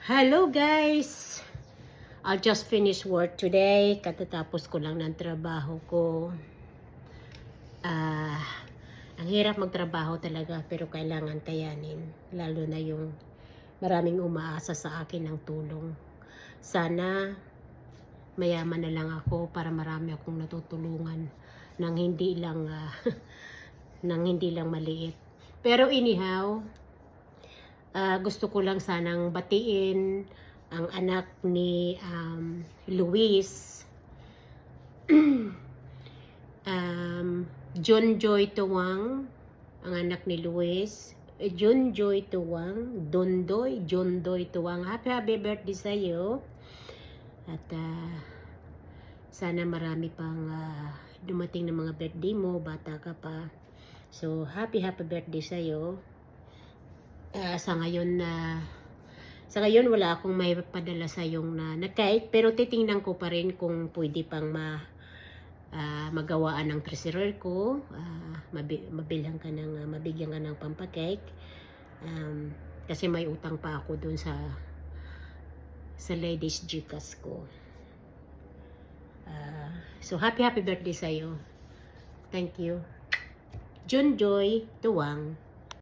Hello guys! I'll just finish work today. Katatapos ko lang ng trabaho ko. Ang hirap magtrabaho talaga pero kailangan kayanin. Lalo na yung maraming umaasa sa akin ng tulong. Sana mayaman na lang ako para marami akong natutulungan nang hindi lang nang hindi lang maliit. Pero anyhow, gusto ko lang sanang batiin ang anak ni Luis, John Joy Tuwang, ang anak ni Luis, John Joy Tuwang, Dondoy, John Doy Tuwang. Happy birthday sa iyo. At sana marami pang dumating na mga birthday mo, bata ka pa. So, happy birthday sa iyo. Sa ngayon wala akong may padala sa yung na cake, pero titingnan ko pa rin kung pwede pang magawaan ng treasurer ko, mabigyan ka ng pampacake, kasi may utang pa ako dun sa ladies Gcash ko. So happy birthday sa iyo. Thank you. John Joy Tuwang.